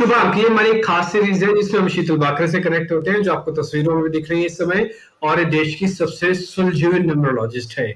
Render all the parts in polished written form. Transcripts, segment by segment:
शुभांक, ये हमारी एक खास सीरीज है जिसमें हम शीतल बाकरे से कनेक्ट होते हैं, जो आपको तस्वीरों में भी दिख रही है इस समय, और ये देश की सबसे सुलझी हुई न्यूमरोलॉजिस्ट है।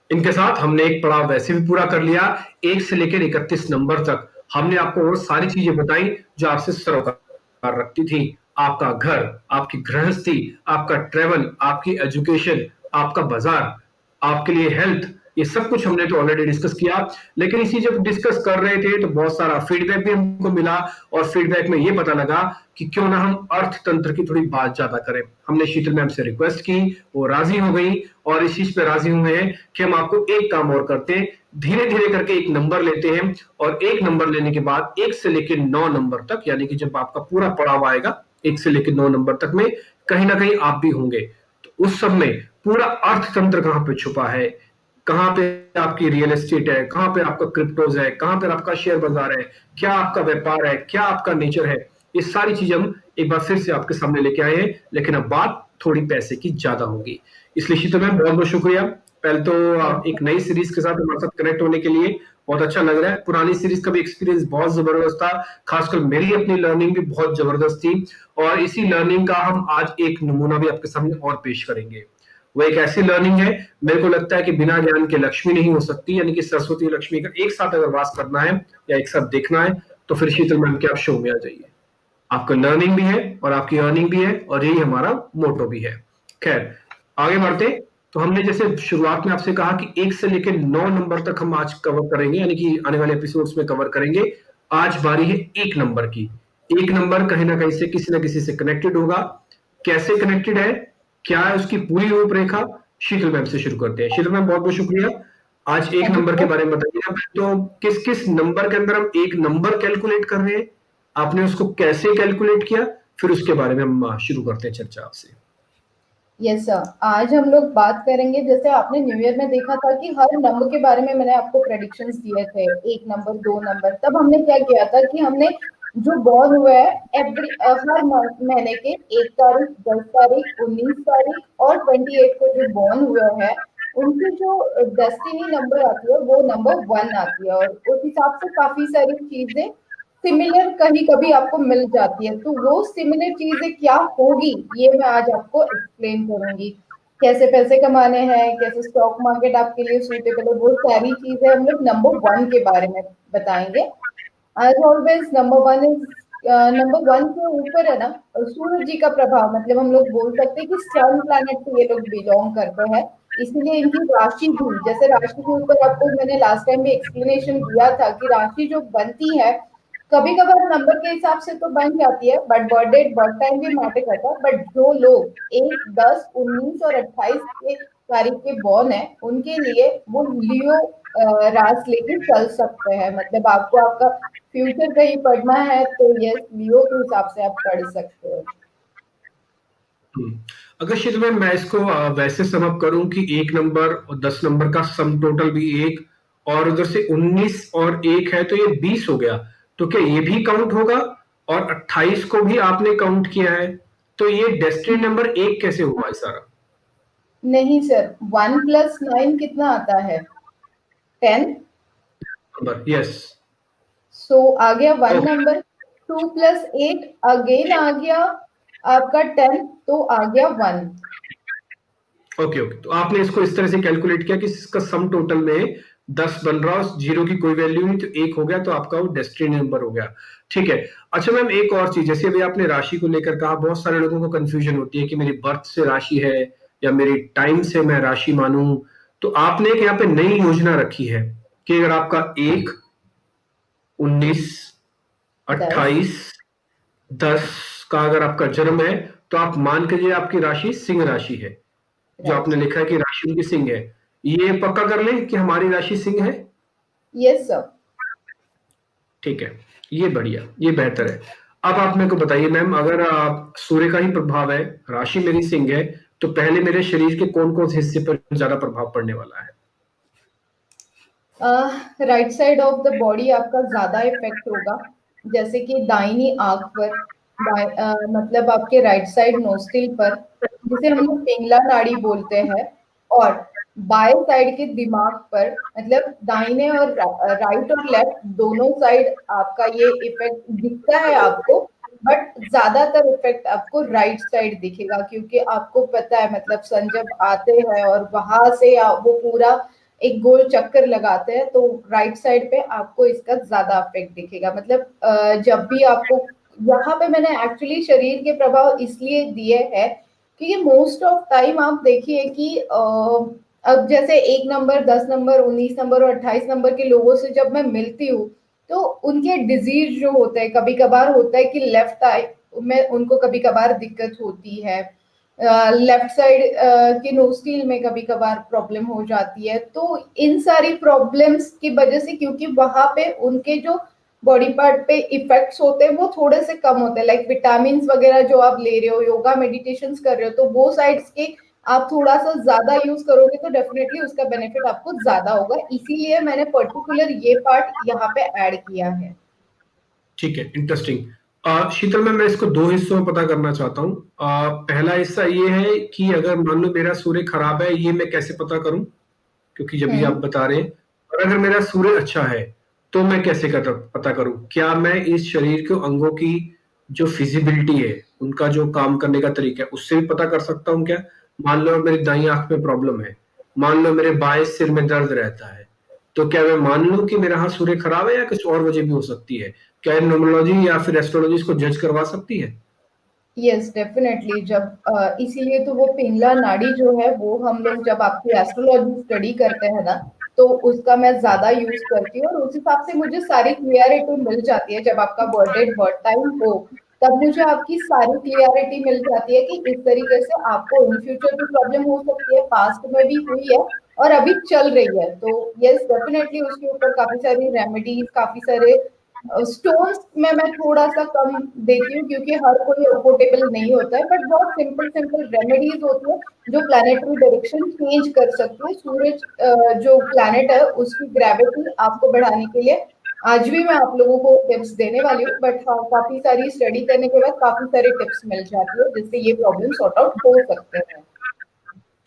इनके साथ हमने एक पड़ाव वैसे भी पूरा कर लिया, 1 से लेकर 31 नंबर तक हमने आपको वो सारी चीजें बताई जो आपसे सरोकार रखती थी। आपका घर, आपकी गृहस्थी, आपका ट्रेवल, आपकी एजुकेशन, आपका बाजार, आपके लिए हेल्थ, ये सब कुछ हमने तो ऑलरेडी डिस्कस किया। लेकिन इसी जब डिस्कस कर रहे थे तो बहुत सारा फीडबैक भी हमको मिला, और फीडबैक में ये पता लगा कि क्यों ना हम अर्थतंत्र की थोड़ी बात ज्यादा करें। हमने शीतल मैम से रिक्वेस्ट की, वो राजी हो गई, और इस चीज पे राजी हुए हैं कि हम आपको एक काम और करते हैं, धीरे धीरे करके एक नंबर लेते हैं, और एक नंबर लेने के बाद 1 से लेकर 9 नंबर तक, यानी कि जब आपका पूरा पड़ाव आएगा 1 से लेकर 9 नंबर तक में कहीं ना कहीं आप भी होंगे, तो उस सब में पूरा अर्थतंत्र कहां पे छुपा है, कहां पे आपकी रियल एस्टेट है, कहां पे आपका क्रिप्टोज है, कहां पे आपका शेयर बाजार है, क्या आपका व्यापार है, क्या आपका नेचर है, ये सारी चीजें हम एक बार फिर से आपके सामने लेके आए हैं। लेकिन अब बात थोड़ी पैसे की ज्यादा होगी, इसलिए शीतल मैम बहुत बहुत शुक्रिया। पहले तो एक नई सीरीज के साथ हमारे साथ कनेक्ट होने के लिए बहुत अच्छा लग रहा है। पुरानी सीरीज का भी एक्सपीरियंस बहुत जबरदस्त था, खासकर मेरी अपनी लर्निंग भी बहुत जबरदस्त थी, और इसी लर्निंग का हम आज एक नमूना भी आपके सामने और पेश करेंगे। वो एक ऐसी लर्निंग है, मेरे को लगता है कि बिना ज्ञान के लक्ष्मी नहीं हो सकती, यानी कि सरस्वती लक्ष्मी का एक साथ अगर वास करना है या एक साथ देखना है तो फिर शीतल मैम के आप शो में आ जाइए। आपका लर्निंग भी है और आपकी अर्निंग भी है, और यही हमारा मोटो भी है। खैर, आगे बढ़ते। तो हमने जैसे शुरुआत में आपसे कहा कि 1 से लेकर 9 नंबर तक हम आज कवर करेंगे, यानी कि आने वाले एपिसोड्स में कवर करेंगे। आज बारी है 1 नंबर की। 1 नंबर कहीं ना कहीं से किसी ना किसी से कनेक्टेड होगा। कैसे कनेक्टेड है, क्या है उसकी पूरी रूपरेखा, शीतल मैम से शुरू करते हैं। शीतल मैम बहुत बहुत शुक्रिया, आज 1 नंबर के बारे में बताइए। तो किस किस नंबर के अंदर हम 1 नंबर कैलकुलेट कर रहे हैं, आपने उसको कैसे कैलकुलेट किया, फिर उसके बारे में हम शुरू करते हैं चर्चा आपसे। यस सर, आज हम लोग बात करेंगे, जैसे आपने न्यू ईयर में देखा था कि हर नंबर के बारे में मैंने आपको प्रेडिक्शंस दिए थे, 1 नंबर 2 नंबर। तब हमने क्या किया था कि हमने जो बॉर्न हुआ है हर महीने के 1 तारीख, 10 तारीख, 19 तारीख और 28 को जो बॉर्न हुआ है उनकी जो डेस्टिनी नंबर आती है वो नंबर 1 आती है, और उस हिसाब से काफी सारी चीजें सिमिलर कहीं कभी आपको मिल जाती है। तो वो सिमिलर चीजें क्या होगी ये मैं आज आपको एक्सप्लेन करूंगी। कैसे पैसे कमाने हैं, कैसे स्टॉक मार्केट आपके लिए सूटेबल है, वो सारी चीजें हम लोग नंबर 1 के बारे में बताएंगे। एज ऑलवेज नंबर 1 के ऊपर है ना सूरज जी का प्रभाव, मतलब हम लोग बोल सकते हैं कि सन प्लैनेट से ये लोग बिलोंग करते हैं, इसीलिए इनकी राशि भी, जैसे राशि के ऊपर आपको मैंने लास्ट टाइम भी एक्सप्लेनेशन दिया था कि राशि जो बनती है कभी कभार नंबर के हिसाब से तो बन जाती है, but birth date birth time भी मैटर करता है। बट जो लोग 1, 10, 19 और 28 के तारीख के बॉर्न है उनके लिए वो लियो रास लेके चल सकते हैं, मतलब आपको आपका फ्यूचर कहीं पढ़ना है तो यस लियो के हिसाब से आप पढ़ सकते हो। अगर शीतल मैम मैं इसको वैसे समअप करूं कि 1 नंबर और 10 नंबर का सम टोटल भी 1, और उधर से 19 और 1 है तो ये 20 हो गया, तो क्या ये भी काउंट होगा? और 28 को भी आपने काउंट किया है, तो ये डेस्टिनी नंबर 1 कैसे हुआ है सारा? नहीं सर, 1 + 9 कितना आता है? 10। Number, yes. सो आ गया 1 ओके नंबर। 2 + 8 अगेन आ गया आपका 10, तो आ गया 1। ओके ओके, तो आपने इसको इस तरह से कैलकुलेट किया कि इसका सम टोटल में 10 बन रहा है, जीरो की कोई वैल्यू नहीं, तो 1 हो गया, तो आपका वो डेस्टिनी नंबर हो गया। ठीक है। अच्छा मैम, एक और चीज, जैसे अभी आपने राशि को लेकर कहा, बहुत सारे लोगों को कंफ्यूजन होती है कि मेरी बर्थ से राशि है या मेरी टाइम से मैं राशि मानूं। तो आपने एक यहाँ पे नई योजना रखी है कि अगर आपका 1, 19, 10। 28, 10 का अगर आपका जन्म है, तो आप मान के आपकी राशि सिंह राशि है, जो राइट। आपने लिखा है कि राशि उनकी सिंह है। ये पक्का कर लें कि हमारी राशि सिंह है। Yes sir. ठीक है, ये बढ़िया, ये बेहतर है। अब आप मेरे को बताइए मैम, अगर सूर्य का ही प्रभाव है, राशि मेरी सिंह है, तो पहले मेरे शरीर के कौन कौन से हिस्से पर ज्यादा प्रभाव पड़ने वाला है? Right side of the body आपका ज्यादा इफेक्ट होगा, जैसे कि दाहिनी आंख पर, मतलब आपके राइट साइड नोस्टिल पर, जिसे हम लोग पिंगला नाड़ी बोलते हैं, और बाएं साइड के दिमाग पर, मतलब दाहिने और राइट और लेफ्ट दोनों साइड आपका ये इफेक्ट दिखता है आपको, बट ज्यादातर इफेक्ट आपको राइट साइड दिखेगा, क्योंकि आपको पता है मतलब सन जब आते हैं और वहां से वो पूरा एक गोल चक्कर लगाते हैं, तो राइट साइड पे आपको इसका ज्यादा इफेक्ट दिखेगा। मतलब जब भी आपको यहाँ पे मैंने एक्चुअली शरीर के प्रभाव इसलिए दिए हैं क्योंकि मोस्ट ऑफ टाइम आप देखिए कि अब जैसे 1 नंबर, 10 नंबर, 19 नंबर और 28 नंबर के लोगों से जब मैं मिलती हूँ, तो उनके डिजीज जो होते हैं, कभी कभार होता है कि लेफ्ट आई में उनको कभी कभार दिक्कत होती है, लेफ्ट साइड के नोस्टिल में कभी कभार प्रॉब्लम हो जाती है। तो इन सारी प्रॉब्लम्स की वजह से, क्योंकि वहां पे उनके जो बॉडी पार्ट पे इफेक्ट्स होते हैं वो थोड़े से कम होते हैं, लाइक विटामिन वगैरह जो आप ले रहे हो, योगा मेडिटेशन कर रहे हो, तो वो साइड्स के आप थोड़ा सा ज्यादा यूज करोगे तो डेफिनेटली उसका बेनिफिट आपको ज्यादा होगा। इसीलिए मैंने पर्टिकुलर ये पार्ट यहाँ पे ऐड किया है। ठीक है, इंटरेस्टिंग। शीतल मैं इसको दो हिस्सों में पता करना चाहता हूँ। पहला हिस्सा ये है कि अगर मान लो मेरा सूर्य खराब है, ये मैं कैसे पता करूं, क्योंकि जब ये आप बता रहे हैं। और अगर मेरा सूर्य अच्छा है तो मैं कैसे पता करूं? क्या मैं इस शरीर के अंगों की जो फिजिबिलिटी है, उनका जो काम करने का तरीका है, उससे भी पता कर सकता हूं क्या? मान लो मेरी दाईं आंख में प्रॉब्लम है, मान लो मेरे बाएं सिर में दर्द रहता है, तो क्या मैं मान लूं कि मेरा सूर्य खराब है या कुछ और वजह भी हो सकती है? क्या न्यूमरोलॉजी या फिर एस्ट्रोलॉजी इसको जज करवा सकती है? Yes definitely. जब इसीलिए तो वो पिंगला नाड़ी जो है वो हम लोग जब आपकी एस्ट्रोलॉजी स्टडी करते हैं ना, तो उसका मैं ज्यादा यूज करती हूँ और उस हिसाब से मुझे सारी क्लियरिटी मिल जाती है। जब आपका बर्थ टाइम हो तब मुझे आपकी सारी क्लियरिटी मिल जाती है कि इस तरीके से आपको इन फ्यूचर भी प्रॉब्लम हो सकती है, पास्ट में भी हुई है और अभी चल रही है। तो यस डेफिनेटली उसके ऊपर काफी सारी रेमेडीज, काफी सारे स्टोन्स में मैं थोड़ा सा कम देती हूँ क्योंकि हर कोई अफोर्डेबल नहीं होता है, बट बहुत सिंपल सिंपल रेमेडीज होती है जो प्लानिटरी डायरेक्शन चेंज कर सकती है। सूरज जो प्लैनेट है उसकी ग्रेविटी आपको बढ़ाने के लिए आज भी मैं आप लोगों को टिप्स देने वाली हूँ, बट हाँ काफी सारी स्टडी करने के बाद काफी सारे टिप्स मिल जाती है जिससे ये प्रॉब्लम सॉर्ट आउट हो सकते हैं।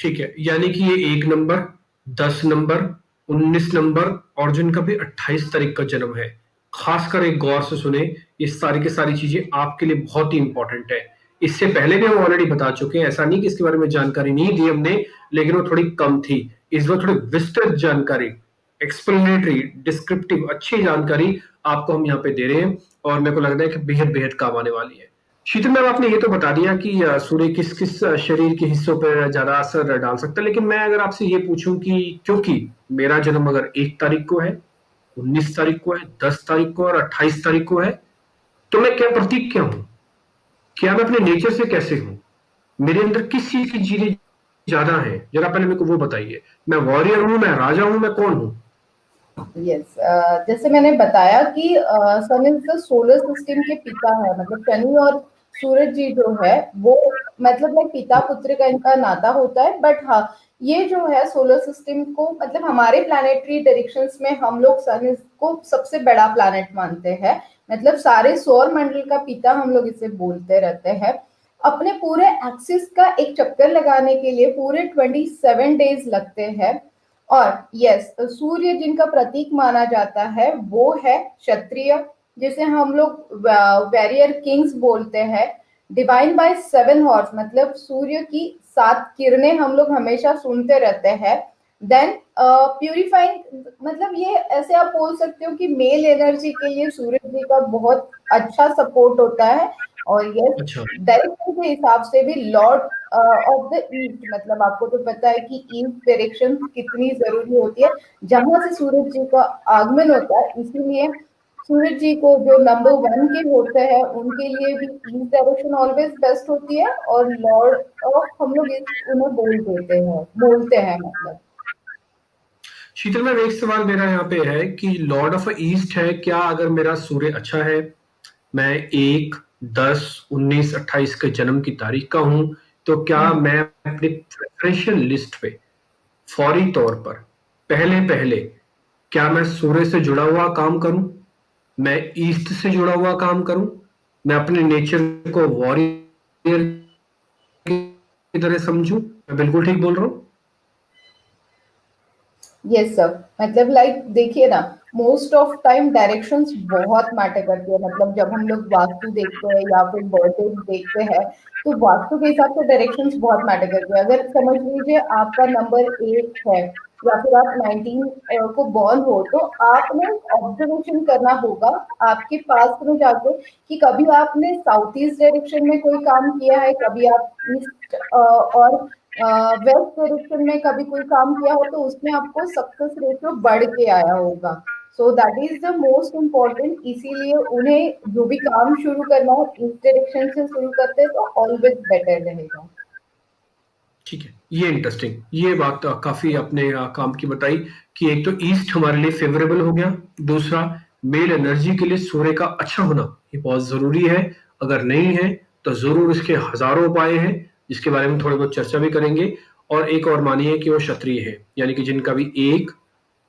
ठीक है, यानी कि ये 1 नंबर, 10 नंबर, 19 नंबर और जिनका भी 28 तारीख का जन्म है, खासकर एक गौर से सुने, ये सारी की सारी चीजें आपके लिए बहुत ही इंपॉर्टेंट है। इससे पहले भी हम ऑलरेडी बता चुके हैं, ऐसा नहीं कि इसके बारे में जानकारी नहीं दी हमने, लेकिन वो थोड़ी कम थी। इस बार थोड़ी विस्तृत जानकारी, एक्सप्लेनेटरी, डिस्क्रिप्टिव अच्छी जानकारी आपको हम यहाँ पे दे रहे हैं और मेरे को लग रहा है कि बेहद बेहद काम आने वाली है। शीतल मैम, आपने ये तो बता दिया कि सूर्य किस किस शरीर के हिस्सों पर ज्यादा असर डाल सकता है, लेकिन मैं अगर आपसे ये पूछूं कि क्योंकि मेरा जन्म अगर 1 तारीख को है, 19 तारीख को है, 10 तारीख को और 28 तारीख को है, तो मैं क्या प्रतीक क्या हूं? क्या मैं अपने नेचर से कैसे हूं? मेरे अंदर किस चीज की जीने ज्यादा है? जरा पहले मेरे को वो बताइए। मैं वॉरियर हूं, मैं राजा हूं, मैं कौन हूं? यस जैसे मैंने बताया कि सन इज द सोलर सिस्टम के पिता है, मतलब शनि और सूरज जी जो है वो मतलब लाइक पिता पुत्र का इनका नाता होता है। बट हाँ ये जो है सोलर सिस्टम को मतलब हमारे प्लानिटरी डायरेक्शंस में हम लोग सन को सबसे बड़ा प्लैनेट मानते हैं, मतलब सारे सौर मंडल का पिता हम लोग इसे बोलते रहते हैं। अपने पूरे एक्सिस का एक चक्कर लगाने के लिए पूरे 27 डेज लगते हैं। और यस सूर्य जिनका प्रतीक माना जाता है वो है क्षत्रिय, जिसे हम लोग वैरियर किंग्स बोलते हैं। डिवाइन बाय 7 हॉर्स, मतलब सूर्य की 7 किरणें हम लोग हमेशा सुनते रहते हैं। देन प्यूरिफाइंग, मतलब ये ऐसे आप बोल सकते हो कि मेल एनर्जी के लिए सूर्य जी का बहुत अच्छा सपोर्ट होता है। और यस अच्छा। डायरेक्शन के हिसाब से भी लॉर्ड ऑफ द ईस्ट, मतलब आपको तो पता है कि ईस्ट डायरेक्शन कितनी जरूरी होती है जहां से सूरज जी का आगमन होता है। इसीलिए सूरज जी को जो नंबर 1 के होते हैं उनके लिए भी ईस्ट डायरेक्शन ऑलवेज बेस्ट होती है, और लॉर्ड ऑफ हम लोग उन्हें बोलते हैं मतलब। शीतल मैम, एक सवाल मेरा यहाँ पे है कि लॉर्ड ऑफ ईस्ट है, क्या अगर मेरा सूर्य अच्छा है, मैं 1, 10, 19, 28 के जन्म की तारीख का हूं, तो क्या मैं अपनी प्रेफरेंशियल लिस्ट पे फौरी तौर पर पहले पहले क्या मैं सूर्य से जुड़ा हुआ काम करूं? मैं ईस्ट से जुड़ा हुआ काम करूं? मैं अपने नेचर को वॉरियर की तरह समझूं? मैं बिल्कुल ठीक बोल रहा हूं? यस सर, मतलब लाइक देखिए ना, मोस्ट ऑफ टाइम डायरेक्शंस बहुत मैटर करती है। मतलब जब हम लोग वास्तु देखते हैं या फिर बर्थडे देखते हैं, तो वास्तु के हिसाब से डायरेक्शंस बहुत मैटर करती है। अगर समझ लीजिए आपका नंबर 8 है या फिर आप 19 को बॉर्न हो, तो आपने ऑब्जर्वेशन करना होगा आपके पास में जाके कि कभी आपने साउथ ईस्ट डायरेक्शन में कोई काम किया है, कभी आप ईस्ट और वेस्ट डायरेक्शन में कभी कोई काम किया हो, तो उसमें आपको सक्सेस रेशियो बढ़ के आया होगा। So that is the most important. इसीलिए उन्हें जो भी काम शुरू करना हो ईस्ट डायरेक्शन से शुरू करते हैं तो ऑलवेज बेटर रहेगा। ठीक है, ये इंटरेस्टिंग, ये बात काफी आपने काम की बताई कि एक तो ईस्ट हमारे लिए फेवरेबल हो गया, दूसरा मेल एनर्जी के लिए सूर्य का अच्छा होना ये बहुत जरूरी है। अगर नहीं है तो जरूर इसके हजारों उपाय हैं जिसके बारे में थोड़ी बहुत चर्चा भी करेंगे। और एक और मानिए कि वो क्षत्रिय है, यानी कि जिनका भी 1,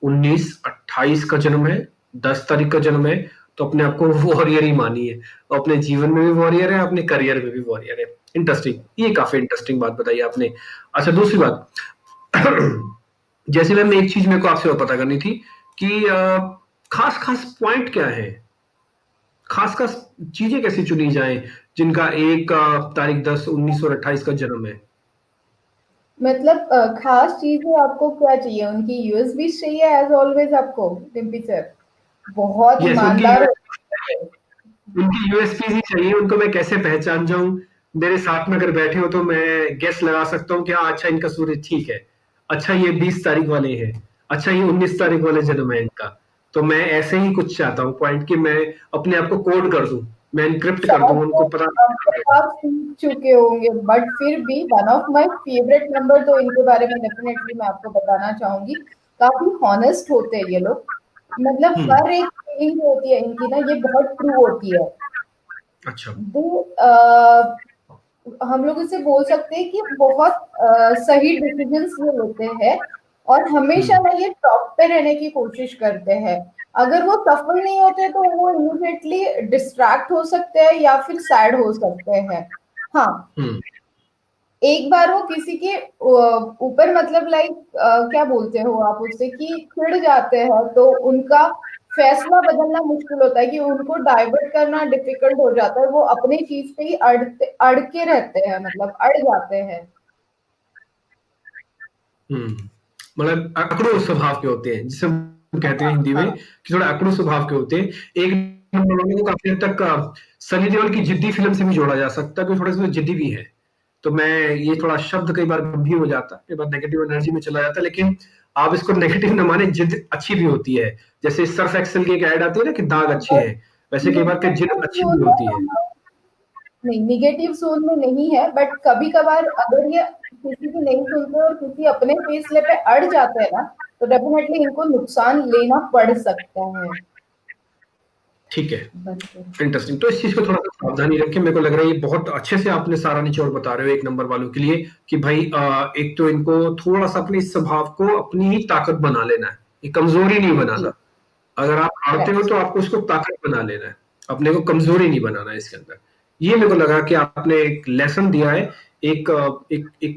19, 28 का जन्म है, 10 तारीख का जन्म है, तो अपने आप को वॉरियर ही मानिए। अपने जीवन में भी वॉरियर है, अपने करियर में भी वॉरियर है। इंटरेस्टिंग, ये काफी इंटरेस्टिंग बात बताई आपने। अच्छा, दूसरी बात जैसे मैम एक चीज मेरे को आपसे और पता करनी थी कि खास खास पॉइंट क्या है, खास खास चीजें कैसे चुनी जाए जिनका 1 तारीख 10, 19 और 28 का जन्म है। मतलब खास चीजें आपको क्या चाहिए? उनकी यूएसबी चाहिए एज ऑलवेज आपको, डिम्पी सर? बहुत यस, ईमानदार होते हैं। उनकी यूएसपी ही चाहिए। उनको मैं कैसे पहचान जाऊं, मेरे साथ में अगर बैठे हो तो मैं गेस लगा सकता हूँ कि हाँ अच्छा इनका सूर्य ठीक है, अच्छा ये 20 तारीख वाले हैं, अच्छा ये 19 तारीख वाले जन्म है इनका। तो मैं ऐसे ही कुछ चाहता हूँ पॉइंट कि मैं अपने आप को कोड कर दूं, मैं इनक्रिप्ट कर दूं, शायद वो उनको पता अब तक आप सीख चुके होंगे, बट फिर भी one of my favourite number, तो इनके बारे में डेफिनेटली मैं आपको बताना चाहूंगी। काफी हॉनेस्ट होते हैं ये लोग। मतलब हम्म। हर एक फीलिंग जो होती है इनकी ना, ये बहुत ट्रू होती है। अच्छा। दो हम लोग इसे बोल सकते हैं कि बहुत सही डिसीजंस ये लेते हैं, और हमेशा हम्म। ना ये टॉप पे रहने की कोशिश करते हैं। अगर वो सफल नहीं होते तो वो इमीडिएटली डिस्ट्रैक्ट हो सकते हैं या फिर सैड हो सकते हैं। हाँ, हम्म। एक बार वो किसी के ऊपर मतलब लाइक क्या बोलते हो आप उससे कि चिढ़ जाते हैं, तो उनका फैसला बदलना मुश्किल होता है, कि उनको डाइवर्ट करना डिफिकल्ट हो जाता है। वो अपने चीज पे ही अड़ के रहते हैं, मतलब अड़ जाते हैं। हम्म। मतलब अकड़ू स्वभाव के होते हैं, जिसे हम कहते हैं हाँ हिंदी में हाँ। कि थोड़ा अकड़ू स्वभाव के होते हैं। एक नंबर वालों को काफी हद तक सनी देओल की जिद्दी फिल्म से भी जोड़ा जा सकता है, क्योंकि थोड़े से जिद्दी भी है। तो मैं ये थोड़ा शब्द कई बार गंभीर हो जाता है, कई बार नेगेटिव एनर्जी में चला जाता है, लेकिन आप इसको नेगेटिव न माने, जिद अच्छी भी होती है। जैसे सर्फ एक्सेल की एक ऐड आती है ना कि दाग अच्छे बट हैं, वैसे कई बार के जिद निगेटिव अच्छी जोन भी में होती है। नहीं, निगेटिव जोन में नहीं है, बट कभी कभार अगर ये किसी की नहीं सुनते और किसी अपने फैसले पे अड़ जाते हैं ना, तो डेफिनेटली इनको नुकसान लेना पड़ सकता है। ठीक है, बस। इंटरेस्टिंग। तो इस चीज को थोड़ा सा सावधानी रखें। मेरे को लग रहा है ये बहुत अच्छे से आपने सारा निचोड़ बता रहे हो एक नंबर वालों के लिए कि भाई एक तो इनको थोड़ा सा अपने इस स्वभाव को अपनी ही ताकत बना लेना है, ये कमजोरी नहीं बनाना। अगर आप हारते हो राइट। तो आपको उसको ताकत बना लेना है, अपने को कमजोरी नहीं बनाना है इसके अंदर। ये मेरे को लगा कि आपने एक लेसन दिया है, एक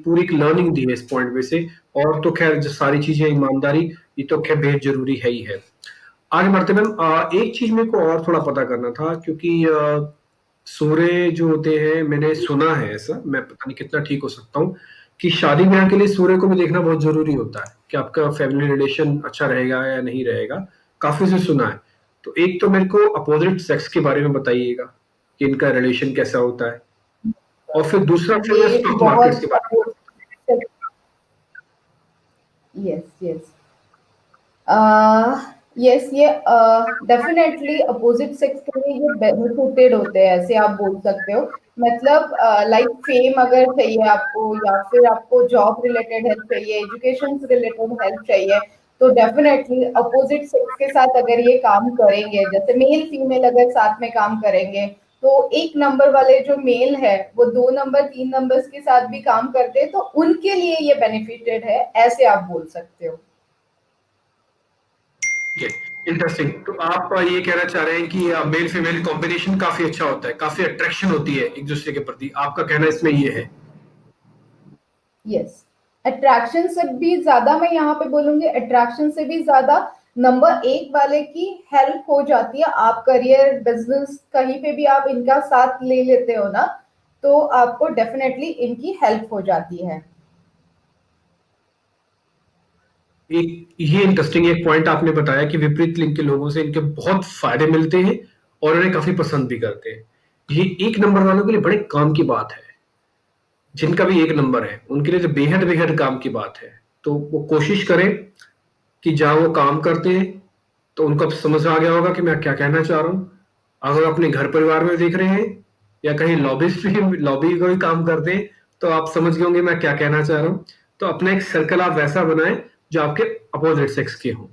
पूरी एक लर्निंग दी है इस पॉइंट में से। और तो खैर जो सारी चीजें ईमानदारी, ये तो खैर बेहद जरूरी है ही है। आगे बढ़ते मैम, एक चीज मेरे को और थोड़ा पता करना था, क्योंकि सूर्य जो होते हैं, मैंने सुना है ऐसा, मैं पता नहीं कितना ठीक हो सकता हूँ, कि शादी ब्याह के लिए सूर्य को भी देखना बहुत जरूरी होता है कि आपका फैमिली रिलेशन अच्छा रहेगा या नहीं रहेगा। काफी से सुना है। तो एक तो मेरे को अपोजिट सेक्स के बारे में बताइएगा कि इनका रिलेशन कैसा होता है, और फिर दूसरा फिर मैं ये स्टॉक मार्केट्स बहुत के बारे में। यस यस यस, ये डेफिनेटली अपोजिट सेक्स के लिए ये बेनिफिटेड होते हैं, ऐसे आप बोल सकते हो। मतलब लाइक फेम अगर चाहिए आपको, या फिर आपको जॉब रिलेटेड हेल्प चाहिए, एजुकेशन से रिलेटेड हेल्प चाहिए, तो डेफिनेटली अपोजिट सेक्स के साथ अगर ये काम करेंगे, जैसे मेल फीमेल अगर साथ में काम करेंगे, तो एक नंबर वाले जो मेल है वो 2 नंबर 3 नंबर्स के साथ भी काम करते हैं, तो उनके लिए ये बेनिफिटेड है, ऐसे आप बोल सकते हो। इंटरेस्टिंग। तो आप ये कहना चाह रहे हैं कि मेल फीमेल कॉम्बिनेशन काफी अच्छा होता है, काफी अट्रैक्शन होती है एक दूसरे के प्रति, आपका कहना इसमें ये है। यस। अट्रैक्शन से भी ज्यादा, मैं यहाँ पे बोलूंगी अट्रैक्शन से भी ज्यादा नंबर 1 वाले की हेल्प हो जाती है। आप करियर बिजनेस कहीं पे भी आप इनका साथ ले लेते हो ना, तो आपको डेफिनेटली इनकी हेल्प हो जाती है। एक ये इंटरेस्टिंग एक पॉइंट आपने बताया कि विपरीत लिंग के लोगों से इनके बहुत फायदे मिलते हैं और उन्हें काफी पसंद भी करते हैं। ये एक नंबर वालों के लिए बड़े काम की बात है। जिनका भी एक नंबर है उनके लिए तो बेहद बेहद काम की बात है। तो वो कोशिश करें कि जहां वो काम करते हैं तो उनको अब समझ आ गया होगा कि मैं क्या कहना चाह रहा हूँ। अगर अपने घर परिवार में देख रहे हैं या कहीं लॉबिस्ट भी लॉबी का भी काम करते हैं तो आप समझ गए होंगे मैं क्या कहना चाह रहा हूँ। तो अपना एक सर्कल आप वैसा बनाएं जो आपके अपोजिट सेक्स के हो।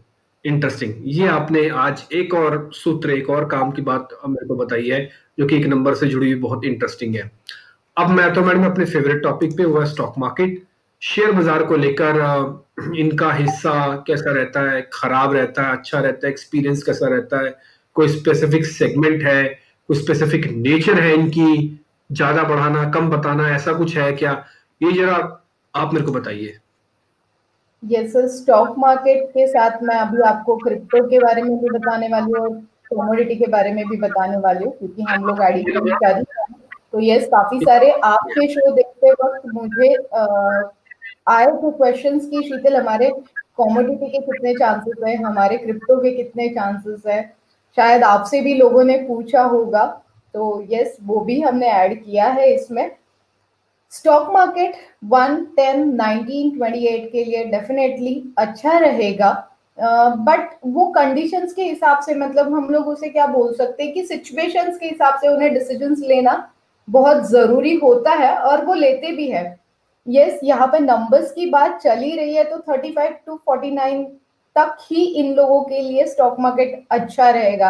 इंटरेस्टिंग, ये आपने आज एक और सूत्र, एक और काम की बात मेरे को बताई है जो कि एक नंबर से जुड़ी हुई बहुत इंटरेस्टिंग है। अब मैं तो मैडम अपने फेवरेट टॉपिक पे, वो है स्टॉक मार्केट। शेयर बाजार को लेकर इनका हिस्सा कैसा रहता है, खराब रहता है, अच्छा रहता है, एक्सपीरियंस कैसा रहता है, कोई स्पेसिफिक सेगमेंट है, कोई स्पेसिफिक नेचर है इनकी, ज्यादा बढ़ाना कम बताना, ऐसा कुछ है क्या? ये जरा आप मेरे को बताइए। यस सर, स्टॉक मार्केट के साथ मैं अभी आपको क्रिप्टो के बारे में भी बताने वाली हूँ और कमोडिटी के बारे में भी बताने वाली हूँ, क्योंकि हम लोग आईडी कर्मचारी हैं। तो यस, काफी सारे आपके शो देखते वक्त मुझे आए थे क्वेश्चंस की शीतल हमारे कमोडिटी के कितने चांसेस है, हमारे क्रिप्टो के कितने चांसेस है, शायद आपसे भी लोगों ने पूछा होगा। तो यस, वो भी हमने ऐड किया है इसमें। स्टॉक मार्केट 1, 10, 19, 28 के लिए डेफिनेटली अच्छा रहेगा, बट वो कंडीशंस के हिसाब से, मतलब हम लोग उसे क्या बोल सकते हैं कि सिचुएशंस के हिसाब से उन्हें डिसीजंस लेना बहुत जरूरी होता है और वो लेते भी है। यस, यहाँ पे नंबर्स की बात चल ही रही है तो 35 टू 49 तक ही इन लोगों के लिए स्टॉक मार्केट अच्छा रहेगा।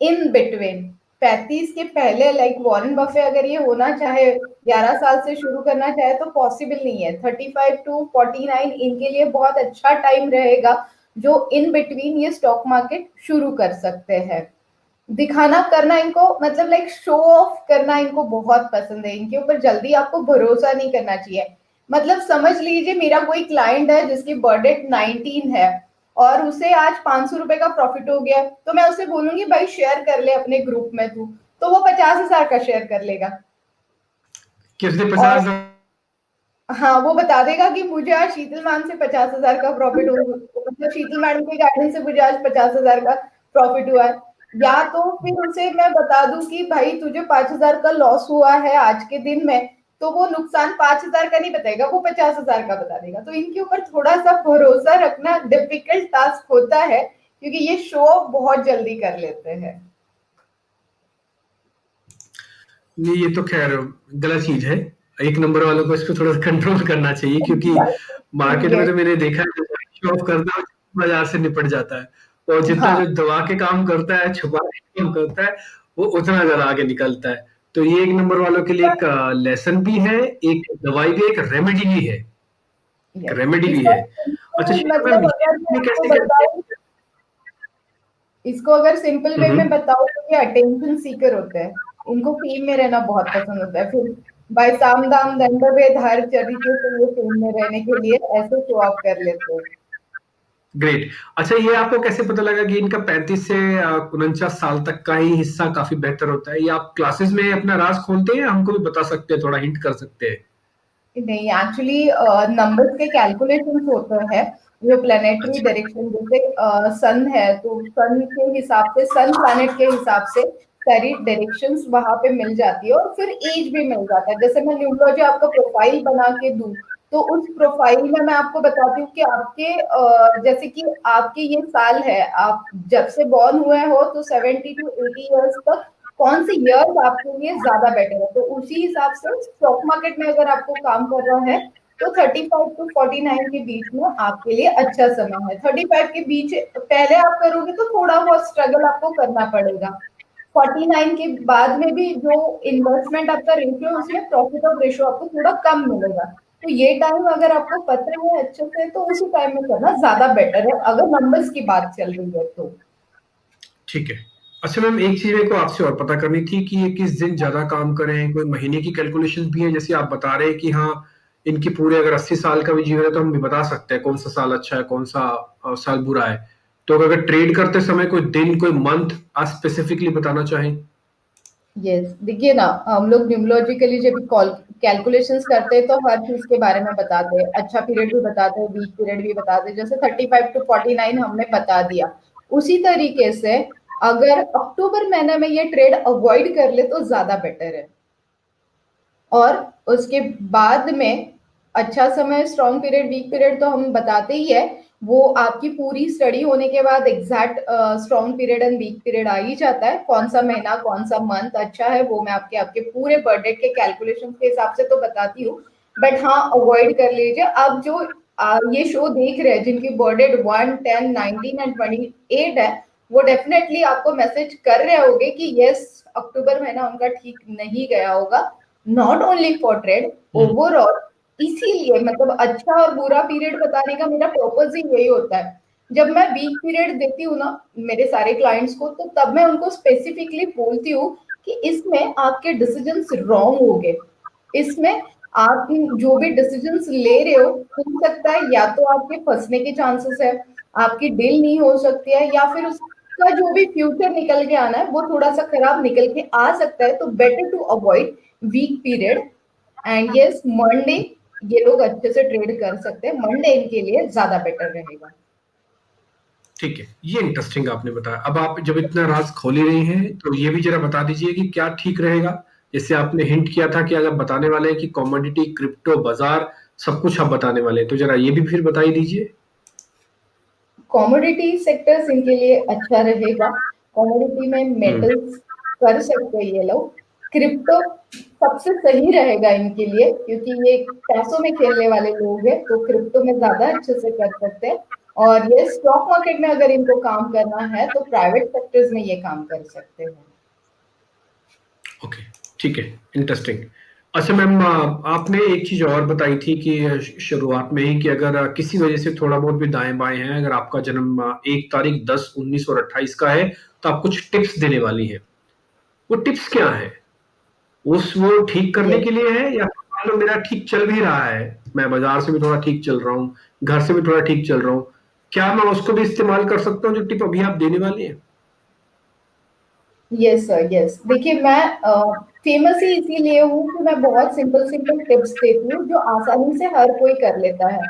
इन बिटवीन 35 के पहले, लाइक वॉरेन बफे अगर ये होना चाहे 11 साल से शुरू करना चाहे तो पॉसिबल नहीं है। 35 टू 49 इनके लिए बहुत अच्छा टाइम रहेगा, जो इन बिटवीन ये स्टॉक मार्केट शुरू कर सकते हैं। दिखाना करना इनको, मतलब लाइक शो ऑफ करना इनको बहुत पसंद है। इनके ऊपर जल्दी आपको भरोसा नहीं करना चाहिए। मतलब समझ लीजिए मेरा कोई क्लाइंट है जिसकी बर्थडे 19 है और उसे आज 500 रुपए का प्रॉफिट हो गया, तो मैं उसे बोलूंगी भाई शेयर कर ले अपने ग्रुप में तू, तो वो 50,000 का शेयर कर लेगा। किसने और 50? हाँ, वो बता देगा कि मुझे आज शीतल मैम से 50,000 का प्रॉफिट हुआ, मतलब शीतल मैडम के गाइडेंस से मुझे आज 50,000 का प्रॉफिट हुआ है। या तो फिर उसे मैं बता दूं कि भाई तुझे 5,000 का लॉस हुआ है आज के दिन में, तो वो नुकसान 5,000 का नहीं बताएगा, वो 50,000 का बता देगा। तो इनके ऊपर थोड़ा सा भरोसा रखना डिफिकल्ट टास्क होता है, क्योंकि ये शो बहुत जल्दी कर लेते हैं। नहीं, ये तो खैर गलत चीज है। एक नंबर वालों को इसको थोड़ा कंट्रोल करना चाहिए, क्योंकि मार्केट में ये तो मैंने देखा है शो ऑफ करता है बाजार से निपट जाता है, और जितना हाँ, जो दबा के काम करता है, छुपा के काम करता है, वो उतना ज्यादा आगे निकलता है। तो ये एक नंबर वालों के लिए एक लेसन भी है, एक दवाई भी, एक रेमेडी भी है। एक यस, रेमेडी भी इसका है। अच्छा सिंपल शीला मैम, मतलब ये अगर मैं आपने आपको कैसे करती बताऊं, इसको अगर सिंपल वे में है? बताओ तो ये अटेंशन सीकर होते हैं। इनको फेम में रहना बहुत पसंद होता है। फिर भाई साम दाम दंड भेद हर तरीके से ये फेम में रहने के लिए ऐसे शो ऑफ कर लेते हैं। ग्रेट। अच्छा, ये आपको कैसे पता लगा कि इनका 35 से 49 साल तक का ही हिस्सा काफी बेहतर होता है? ये आप क्लासेस में अपना राज खोलते हैं, हमको भी बता सकते हैं, थोड़ा हिंट कर सकते हैं? नहीं, एक्चुअली नंबर्स के कैलकुलेशंस होते हैं, जो प्लेनेटरी अच्छा। डायरेक्शन, जैसे सन है तो सन के हिसाब से, सन प्लैनेट के हिसाब से सारी डायरेक्शंस वहां पे मिल जाती है और फिर एज भी मिल जाता है। जैसे मैं न्यूमरोलॉजी आपका प्रोफाइल बना के दूं, तो उस प्रोफाइल में मैं आपको बताती हूँ कि आपके जैसे कि आपके ये साल है, आप जब से बॉर्न हुए हो तो 70 टू 80 ईयर्स तक कौन से ईयर्स आपके लिए ज्यादा बेटर है, तो उसी हिसाब से स्टॉक मार्केट में अगर आपको काम करना है तो 35 टू 49 के बीच में आपके लिए अच्छा समय है। 35 के बीच पहले आप करोगे तो थोड़ा बहुत स्ट्रगल आपको करना पड़ेगा। 49 के बाद में भी जो इन्वेस्टमेंट आपका रेशियो, उसमें प्रॉफिट ऑफ रेशियो आपको थोड़ा कम मिलेगा। तो ये टाइम अगर आपको पता है अच्छे से तो उसी टाइम में करना ज्यादा बेटर है, अगर नंबर्स की बात चल रही है तो। ठीक है। अच्छा मैम, एक चीज मेरे को आपसे और पता करनी थी कि ये किस दिन ज्यादा काम करें। कोई महीने की कैलकुलेशन भी है? जैसे आप बता रहे हैं कि हाँ, इनकी पूरे अगर 80 साल का भी जीवन है तो हम भी बता सकते हैं कौन सा साल अच्छा है, कौन सा साल बुरा है। तो अगर ट्रेड करते समय कोई दिन, कोई मंथ आप स्पेसिफिकली बताना चाहें। यस, देखिए ना, हम लोग न्यूमरोलॉजिकली जब कैलकुलेशंस करते हैं तो हर चीज के बारे में बताते हैं, अच्छा पीरियड भी बताते हैं, वीक पीरियड भी बताते हैं। जैसे 35 टू 49 हमने बता दिया, उसी तरीके से अगर अक्टूबर महीने में ये ट्रेड अवॉइड कर ले तो ज्यादा बेटर है। और उसके बाद में अच्छा समय, स्ट्रॉन्ग पीरियड, वीक पीरियड तो हम बताते ही है। वो आपकी पूरी स्टडी होने के बाद exact strong period and weak period आ ही जाता है। कौन सा महीना, कौन सा मंथ अच्छा है, वो मैं आपके आपके पूरे बर्थ के कैलकुलेशन के हिसाब से तो बताती हूँ। बट हाँ, अवॉइड कर लीजिए। अब जो ये शो देख रहे हैं जिनकी बर्थ डेट 1, 10, 19 एंड 28 है, वो डेफिनेटली आपको मैसेज कर रहे होंगे कि यस, अक्टूबर महीना उनका ठीक नहीं गया होगा। Not only for trade, overall. इसीलिए मतलब अच्छा और बुरा पीरियड बताने का मेरा पर्पज ही यही होता है। जब मैं वीक पीरियड देती हूँ ना मेरे सारे क्लाइंट्स को, तो तब मैं उनको स्पेसिफिकली बोलती हूँ कि इसमें आपके डिसीजंस रॉन्ग हो गए। इसमें आप जो भी डिसीजंस ले रहे हो सकता है या तो आपके फंसने के चांसेस है, आपकी डील नहीं हो सकती है, या फिर उसका जो भी फ्यूचर निकल के आना है वो थोड़ा सा खराब निकल के आ सकता है। तो better to avoid weak period. And yes, Monday ये लोग अच्छे से ट्रेड कर सकते हैं, मंडे इनके लिए ज्यादा बेटर रहेगा। ठीक है, ये इंटरेस्टिंग आपने बताया। अब आप जब इतना राज खोल ही रही हैं तो ये भी जरा बता दीजिए कि क्या ठीक रहेगा। जैसे आपने हिंट किया था कि अगर बताने वाले हैं कि कमोडिटी, क्रिप्टो, बाजार सब कुछ आप बताने वाले हैं, तो जरा ये भी फिर बता ही दीजिए। कमोडिटी सेक्टर्स इनके लिए अच्छा रहेगा। कमोडिटी में हम्म। मेटल्स कर सकते हैं ये लोग। क्रिप्टो सबसे सही रहेगा इनके लिए, क्योंकि ये पैसों में खेलने वाले लोग हैं, तो क्रिप्टो में ज्यादा अच्छे से कर सकते हैं। और ये स्टॉक मार्केट में अगर इनको काम करना है तो प्राइवेट सेक्टर्स में ये काम कर सकते हैं। ओके, ठीक है, इंटरेस्टिंग। अच्छा मैम, आपने एक चीज और बताई थी कि शुरुआत में ही कि अगर किसी वजह से थोड़ा बहुत भी दाएं बाएं है, अगर आपका जन्म 1 तारीख 10, 19 और 28 का है, तो आप कुछ टिप्स देने वाली हैं। वो टिप्स क्या है? उस वो ठीक करने यस, के लिए है, या मान लो मेरा ठीक चल भी रहा है, मैं बाजार से भी थोड़ा ठीक चल रहा हूँ, घर से भी थोड़ा ठीक चल रहा हूँ, क्या मैं उसको भी इस्तेमाल कर सकता हूँ जो टिप अभी आप देने वाली हैं? Yes sir, yes. देखिए, मैं फेमस ही इसीलिए हूँ कि मैं बहुत सिंपल सिंपल टिप्स देती हूँ जो आसानी से हर कोई कर लेता है।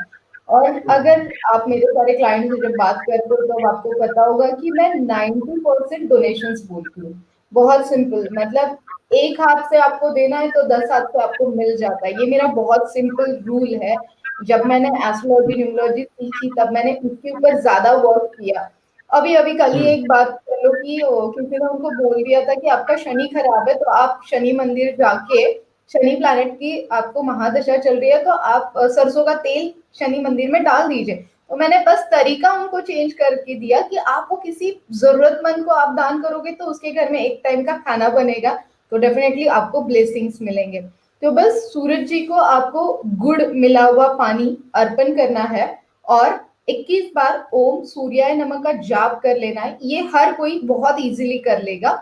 और अगर आप मेरे सारे क्लाइंट से जब बात करते हो तो आपको पता होगा कि मैं 90% डोनेशंस बोलती हूँ। बहुत सिंपल, मतलब एक हाथ से आपको देना है तो 10 हाथ से आपको मिल जाता है। ये मेरा बहुत सिंपल रूल है। जब मैंने एस्ट्रोलॉजी, न्यूमरोलॉजी सीखी तब मैंने इसके ऊपर ज्यादा वर्क किया। अभी अभी कल ही हम्म। एक बात कर लो कि किसी ने उनको बोल दिया था कि आपका शनि खराब है, तो आप शनि मंदिर जाके, शनि प्लैनेट की आपको महादशा चल रही है, तो आप सरसों का तेल शनि मंदिर में डाल दीजिए। तो मैंने बस तरीका उनको चेंज करके दिया कि आप वो किसी जरूरतमंद को आप दान करोगे तो उसके घर में एक टाइम का खाना बनेगा, तो डेफिनेटली आपको ब्लेसिंग्स मिलेंगे। तो बस सूरज जी को आपको गुड़ मिला हुआ पानी अर्पण करना है, और 21 बार ओम सूर्याय नमः का जाप कर लेना है। ये हर कोई बहुत इजीली कर लेगा।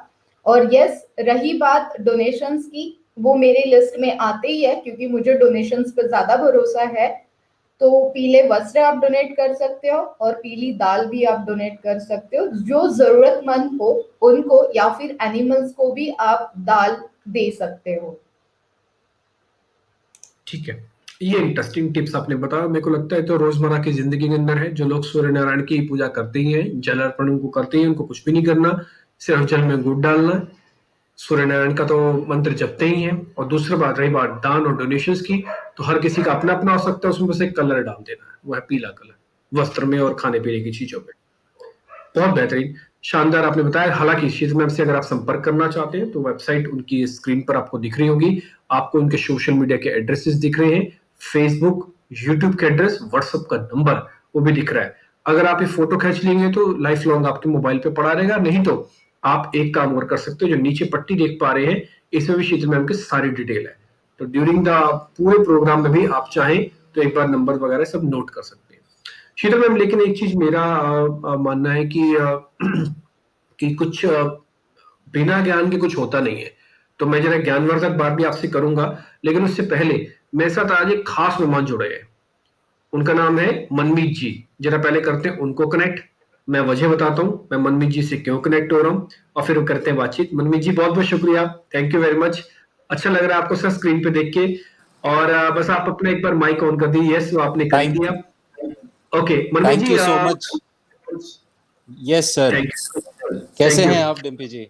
और यस, रही बात डोनेशंस की, वो मेरे लिस्ट में आते ही है क्योंकि मुझे डोनेशंस पे ज्यादा भरोसा है। तो पीले वस्त्र आप डोनेट कर सकते हो और पीली दाल भी आप डोनेट कर सकते हो। जो जरूरतमंद हो उनको, या फिर एनिमल्स को भी आप दाल दे सकते हो। ठीक है, ये इंटरेस्टिंग टिप्स आपने बताया। मेरे को लगता है तो रोजमर्रा की जिंदगी के अंदर है। जो लोग सूर्य नारायण की पूजा करते ही हैं, जल अर्पण उनको करते ही हैं, उनको कुछ भी नहीं करना, सिर्फ जल में गुड़ डालना है, सूर्य नारायण का तो मंत्र जपते ही हैं। और दूसरी बात, रही बात दान और डोनेशंस की, तो हर किसी का अपना अपना हो सकता है, उसमें बस एक कलर डाल देना है, वो है पीला कलर, वस्त्र में और खाने पीने की चीजों में। बहुत बेहतरीन, शानदार आपने बताया। हालांकि शीज मैम से अगर आप संपर्क करना चाहते हैं तो वेबसाइट उनकी स्क्रीन पर आपको दिख रही होगी, आपको उनके सोशल मीडिया के एड्रेसेस दिख रहे हैं, फेसबुक, यूट्यूब के एड्रेस, व्हाट्सएप का नंबर वो भी दिख रहा है। अगर आप ये फोटो खींच लेंगे तो लाइफ लॉन्ग आपके मोबाइल पे पड़ा रहेगा। नहीं तो आप एक काम और कर सकते हो, जो नीचे पट्टी देख पा रहे हैं इसमें भी शीतल मैम की सारी डिटेल है। तो ड्यूरिंग द पूरे प्रोग्राम में भी आप चाहें तो एक बार नंबर वगैरह सब नोट कर सकते हैं। शीतल मैम, लेकिन एक चीज मेरा मानना है कि कि कुछ बिना ज्ञान के कुछ होता नहीं है। तो मैं जरा ज्ञानवर्धक बात भी आपसे करूंगा, लेकिन उससे पहले मेरे साथ आज एक खास मेहमान जुड़े हैं, उनका नाम है मनमीत जी। जरा पहले करते हैं उनको कनेक्ट। मैं वजह बताता हूँ मैं मनमीत जी से क्यों कनेक्ट हो रहा हूँ और फिर वो करते हैं बातचीत। मनमीत जी बहुत बहुत शुक्रिया, थैंक यू वेरी मच। अच्छा लग रहा है आपको सर स्क्रीन पे देख के। और बस आप अपना एक बार माइक ऑन कर दिए। यस, वो आपने कर ही थैंक दिया। Okay Manmeet thank ji, you so much. Yes sir, thank you, कैसे थैंक यू। हैं आप डिम्पी जी?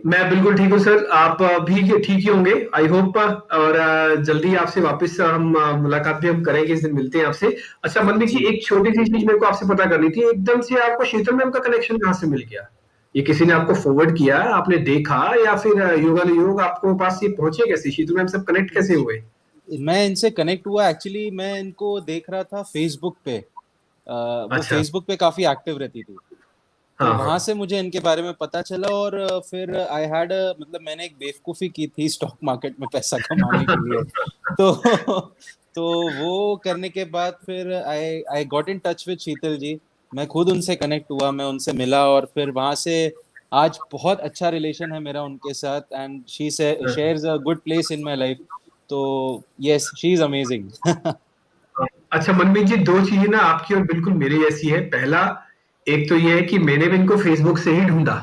मैं बिल्कुल ठीक हूँ सर, आप भी ठीक ही होंगे आई होप। और जल्दी आपसे वापस हम मुलाकात भी हम करेंगे, इस दिन मिलते हैं आपसे। अच्छा मनमीत जी, जी, एक छोटी सी चीज मेरे को आपसे पता करनी थी, एकदम से आपको शीतल मैम का कनेक्शन कहाँ से मिल गया? ये किसी ने आपको फॉरवर्ड किया, आपने देखा, या फिर योगानुयोग आपको पास ये पहुंचे कैसे? शीतल मैम सब कनेक्ट कैसे हुए? मैं इनसे कनेक्ट हुआ एक्चुअली, मैं इनको देख रहा था फेसबुक पे। वो अच्छा। फेसबुक पे काफी एक्टिव रहती थी, तो हाँ हाँ। वहां से मुझे इनके बारे में पता चला। और फिर आई हैड, मतलब मैंने एक बेवकूफी की थी स्टॉक मार्केट में पैसा कमाने के लिए। तो तो वो करने के बाद फिर I I got in touch with Sheetal ji. मैं खुद उनसे कनेक्ट हुआ, मैं उनसे मिला, और फिर वहां से आज बहुत अच्छा रिलेशन है मेरा उनके साथ। And she shares a good place in my life. तो यस, शी इज अमेजिंग। अच्छा मनमीत जी, दो चीजें ना आपकी और बिल्कुल मेरी जैसी है। पहला, एक तो ये है कि मैंने भी इनको फेसबुक से ही ढूंढा।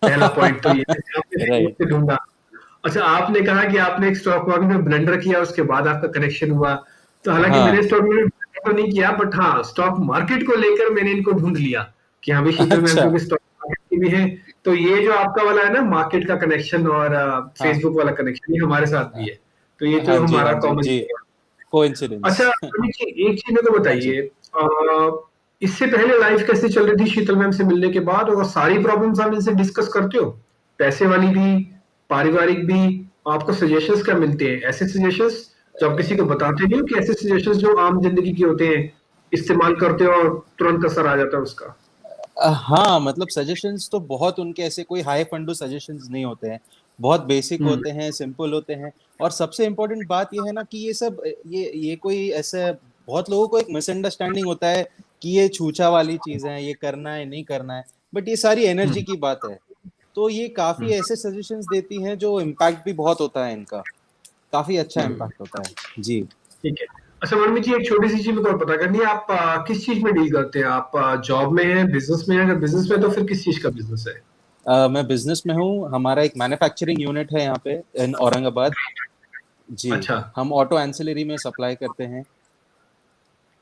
पहला पॉइंट तो ये है कि आपने फेसबुक राइट। से ढूंढा। अच्छा, आपने कहा कि आपने एक स्टॉक मार्केट में ब्लेंडर किया, उसके बाद आपका कनेक्शन हुआ। तो हालांकि मैंने हाँ। स्टॉक में तो नहीं किया, बट हाँ स्टॉक मार्केट को लेकर मैंने इनको ढूंढ लिया कि हाँ भाई शीतल मैम अच्छा। क्योंकि स्टॉक मार्केट की भी है। तो ये जो आपका वाला है ना मार्केट का कनेक्शन और हाँ फेसबुक वाला कनेक्शन, ये हमारे साथ भी है। तो ये तो हाँ जी, हमारा हाँ जी कॉमन। जी, अच्छा कोइंसिडेंस। अमित जी, एक चीज मेरे को हाँ जी। बताइए, इससे पहले लाइफ कैसे चल रही थी शीतल मैम से मिलने के बाद? और सारी प्रॉब्लम्स आप इनसे डिस्कस करते हो, पैसे वाली भी, पारिवारिक भी? आपको सजेशंस क्या मिलते हैं, ऐसे सजेशंस जो आप किसी को बताते नहीं हो, कि ऐसे सजेशंस जो आम जिंदगी के होते हैं, इस्तेमाल करते हो और तुरंत असर आ जाता है उसका? हाँ, मतलब सजेशंस तो बहुत उनके ऐसे कोई हाई फंडू सजेशंस नहीं होते हैं। बहुत बेसिक हम्म। होते हैं, सिंपल होते हैं। और सबसे इम्पोर्टेंट बात ये है ना कि ये सब, ये कोई ऐसे, बहुत लोगों को एक मिसअंडरस्टैंडिंग होता है कि ये छूछा वाली चीज है, ये करना है नहीं करना है। बट ये सारी एनर्जी हम्म। की बात है। तो ये काफी हम्म। ऐसे सजेशंस देती हैं जो इम्पैक्ट भी बहुत होता है इनका। काफी अच्छा हम्म। इम्पैक्ट होता है जी। ठीक है। अच्छा मनमीत जी, एक छोटी सी चीज मेरे को और पता करनी है, आप किस चीज में डील करते हैं? आप जॉब में हैं, बिजनेस में हैं? अगर बिजनेस में तो फिर किस चीज का बिजनेस है? मैं बिजनेस में हूँ। हमारा एक मैन्युफैक्चरिंग यूनिट है यहाँ पे इन औरंगाबाद। जी। अच्छा। हम ऑटो एंसिलरी में सप्लाई करते हैं।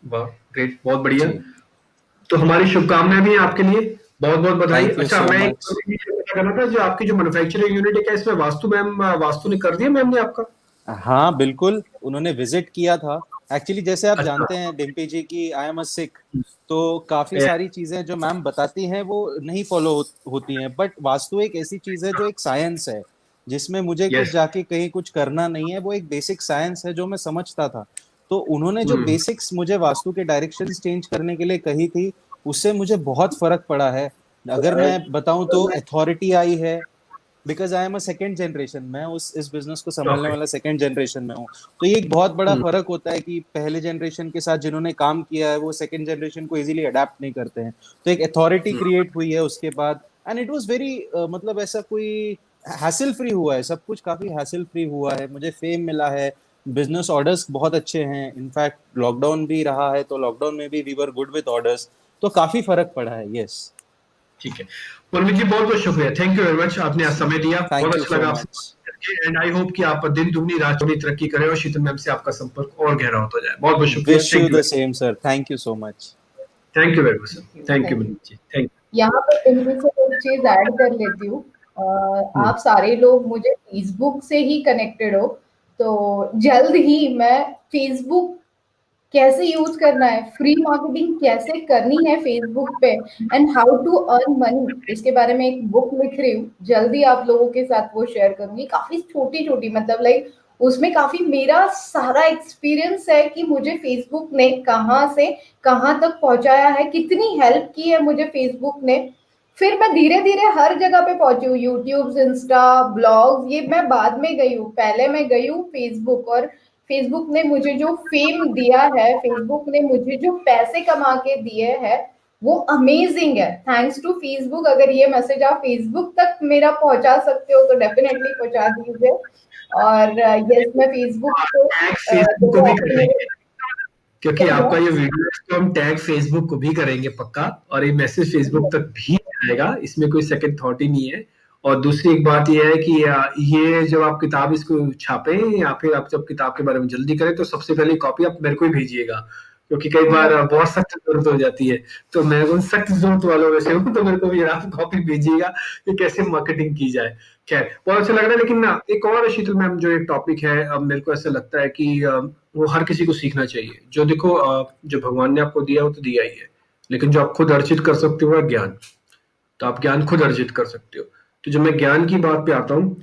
वाह, ग्रेट, बहुत बढ़िया। जी। तो हमारी शुभकामनाएं भी हैं आपके लिए, बहुत बहुत बधाई। थैंक यू अच्छा, सो मैं एक मच। चीज़ पता करना था, जो आपकी जो मैन्युफैक्चरिंग यूनिट है, क्या इसमें वास्तु मैम, वास्तु ने कर दिया मैम ने आपका? हाँ बिल्कुल, उन्होंने विजिट किया था। एक्चुअली जैसे आप अच्छा। जानते हैं डिम्पी जी की आई एम अ सिख। तो काफी ए, सारी चीजें जो मैम बताती हैं वो नहीं फॉलो होती हैं। बट वास्तु एक ऐसी चीज है जो एक साइंस है, जिसमें मुझे कुछ यस। जाके कहीं कुछ करना नहीं है। वो एक बेसिक साइंस है जो मैं समझता था। तो उन्होंने जो हम्म। बेसिक्स मुझे वास्तु के डायरेक्शंस चेंज करने के लिए कही थी, उससे मुझे बहुत फर्क पड़ा है। अगर मैं बताऊं तो अथॉरिटी आई है। Because I am a second generation, मैं उस इस बिजनेस को संभालने ओके। वाला सेकेंड जनरेशन में हूँ। तो ये एक बहुत बड़ा फर्क होता है कि पहले जनरेशन के साथ जिन्होंने काम किया है वो सेकेंड जनरेशन को इजीली अडेप्ट नहीं करते हैं। तो एक अथॉरिटी क्रिएट हुई है उसके बाद। एंड इट वाज वेरी, मतलब ऐसा कोई हैसल फ्री हुआ है, सब कुछ काफी हैसल फ्री हुआ है। मुझे फेम मिला है, बिजनेस ऑर्डर्स बहुत अच्छे हैं। इनफैक्ट लॉकडाउन भी रहा है, तो लॉकडाउन में भी we were good with orders. तो काफी फर्क पड़ा है। यस। ठीक है। परमित जी बहुत बहुत शुक्रिया, थैंक यू वेरी मच, आपने आज समय दिया, बहुत थैंक यू अच्छा सो लगा आपसे मच। बात करके। एंड आई होप कि आप दिन दुगनी रात चौगुनी तरक्की करें और शीतल मैम से आपका संपर्क और गहरा होता जाए। बहुत बहुत शुक्रिया, wish you thank you. The same sir, thank you so much. Thank you very much sir, thank you thank you. Manmeet ji, thank यहाँ पे इनमें से एक चीज ऐड कर लेती हूँ। यू। आप सारे लोग मुझे फेसबुक से ही कनेक्टेड हो, तो जल्द ही मैं फेसबुक कैसे यूज करना है, फ्री मार्केटिंग कैसे करनी है फेसबुक पे, and how to earn money, इसके बारे में एक बुक लिख रही हूँ। जल्दी आप लोगों के साथ वो शेयर करूंगी। काफी छोटी छोटी, मतलब लाइक उसमें काफी मेरा सारा एक्सपीरियंस है कि मुझे फेसबुक ने कहाँ से कहाँ तक पहुंचाया है, कितनी हेल्प की है मुझे फेसबुक ने। फिर मैं धीरे धीरे हर जगह पे पहुंची हूँ, यूट्यूब, इंस्टा, ब्लॉग्स, ये मैं बाद में गई हूँ। पहले मैं गई हूँ फेसबुक, और फेसबुक ने मुझे जो फेम दिया है, फेसबुक ने मुझे जो पैसे कमा के दिए हैं, वो अमेजिंग है। थैंक्स टू फेसबुक, अगर ये मैसेज आप फेसबुक तक मेरा पहुंचा सकते हो तो डेफिनेटली पहुंचा दीजिए। और यस, मैं फेसबुक को टैग फेसबुक को भी करेंगे, क्योंकि क्या आपका हुआ? ये वीडियो तो हम टैग फेसबुक को भी करेंगे पक्का, और ये मैसेज फेसबुक तक भी जाएगा, इसमें कोई सेकंड थॉट ही नहीं है। और दूसरी एक बात ये है कि ये जब आप किताब इसको छापें या फिर आप जब किताब के बारे में जल्दी करें तो सबसे पहली कॉपी आप मेरे को ही भेजिएगा, क्योंकि कई बार बहुत सख्त जरूरत हो जाती है। तो मैं उन सख्त जरूरत वालों में से हूँ, तो मेरे को भी आप कॉपी भेजिएगा कि कैसे मार्केटिंग की जाए। खैर, बहुत अच्छा लग रहा है। लेकिन ना एक और शीतल मैम, जो एक टॉपिक है, अब मेरे को ऐसा लगता है कि वो हर किसी को सीखना चाहिए। जो देखो, जो भगवान ने आपको दिया वो तो दिया ही है, लेकिन जो आप खुद अर्जित कर सकते हो वो है ज्ञान। तो आप ज्ञान खुद अर्जित कर सकते हो। तो जब मैं ज्ञान की बात पे आता हूँ,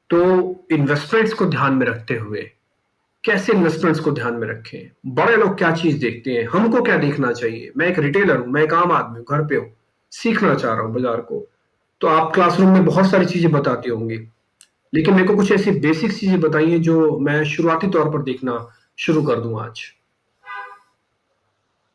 तो इन्वेस्टमेंट्स को ध्यान में रखते हुए कैसे इन्वेस्टमेंट्स को ध्यान में रखें, बड़े लोग क्या चीज देखते हैं, हमको क्या देखना चाहिए। मैं एक रिटेलर हूं, मैं एक आम आदमी हूं, घर पे हूं, सीखना चाह रहा हूं बाजार को। तो आप क्लासरूम में बहुत सारी चीजें बताते होंगे, लेकिन मेरे को कुछ ऐसी बेसिक चीजें बताइए जो मैं शुरुआती तौर पर देखना शुरू कर दूं आज।